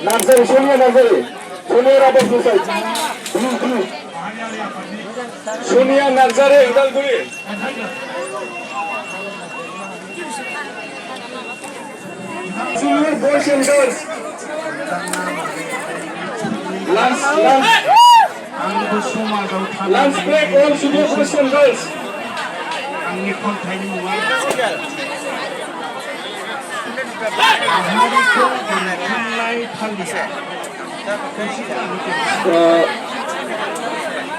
Nursery, Sonia Nursery. Sonia Robert Suicide. Blue. Sonia Nursery, Udalguri. Senior boys and girls. Lunch break, all senior boys and girls.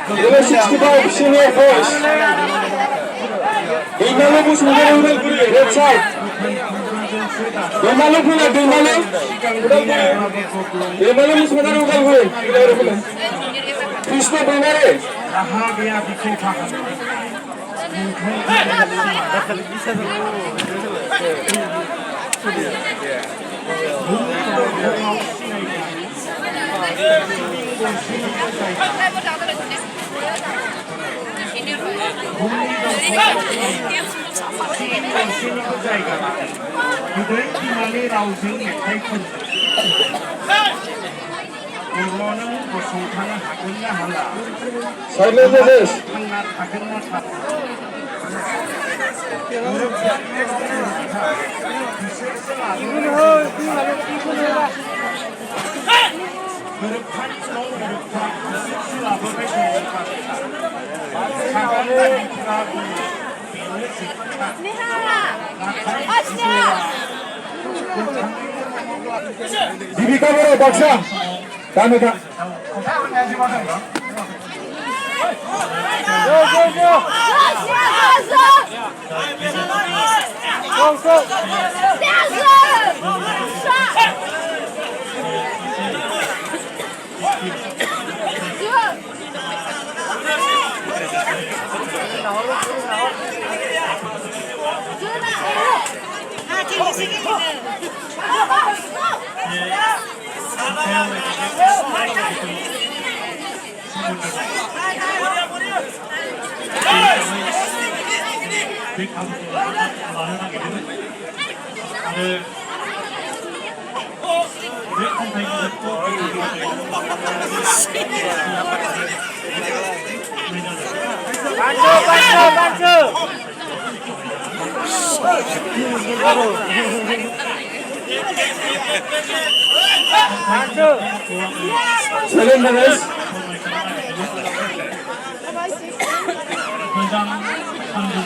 Level 65 senior boys. Dimalo Musmudar Udalguri, red side. Dimalo Puna, Dimalo Musmudar Udalguri. Krishna Banare. Dibika bro, baksa. Kami ka.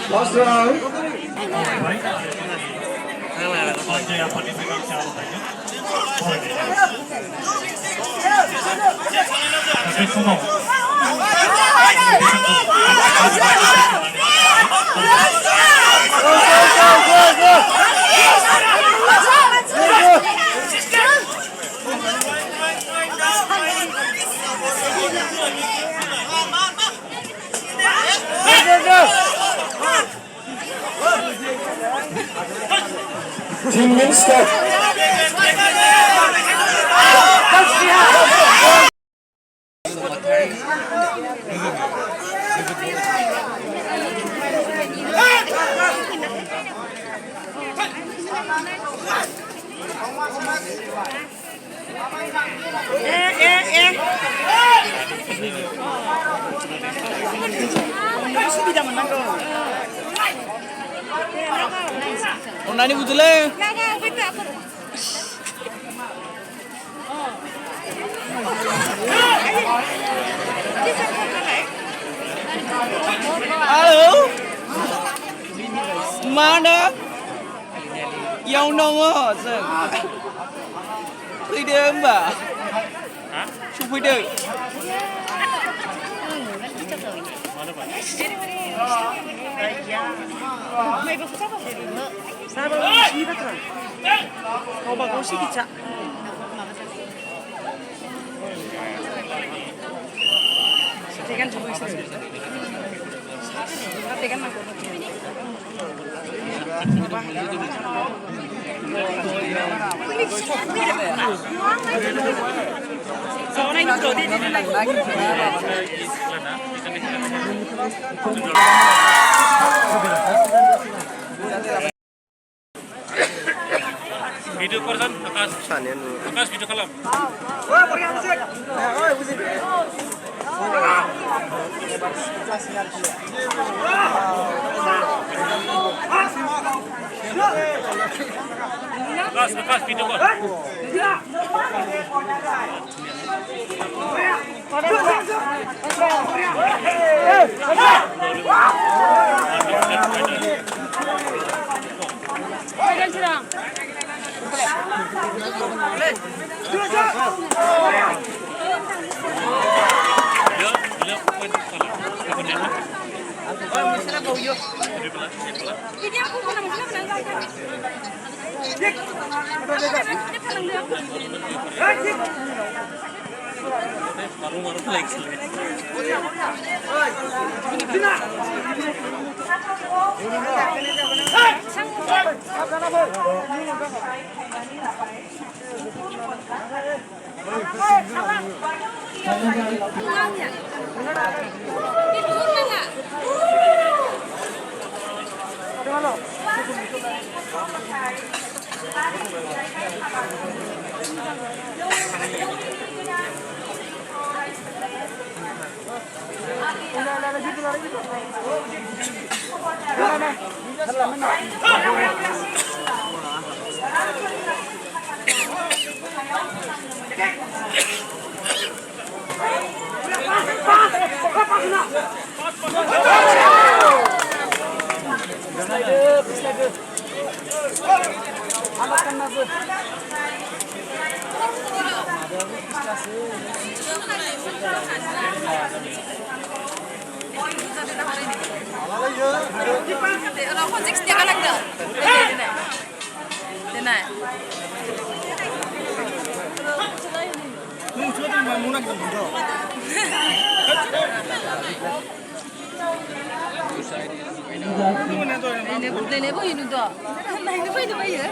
Last round. Team wins start. Nani bujule? Halo? Mana? Yang nongol, sen. Tidak mbak? Cuba deh. Soalnya ini Akas video kalam. Akas video kal. Orang konsep setiap anak dah. Denai. Ini boleh ni pun ini tu. Ini pun ini pun ya.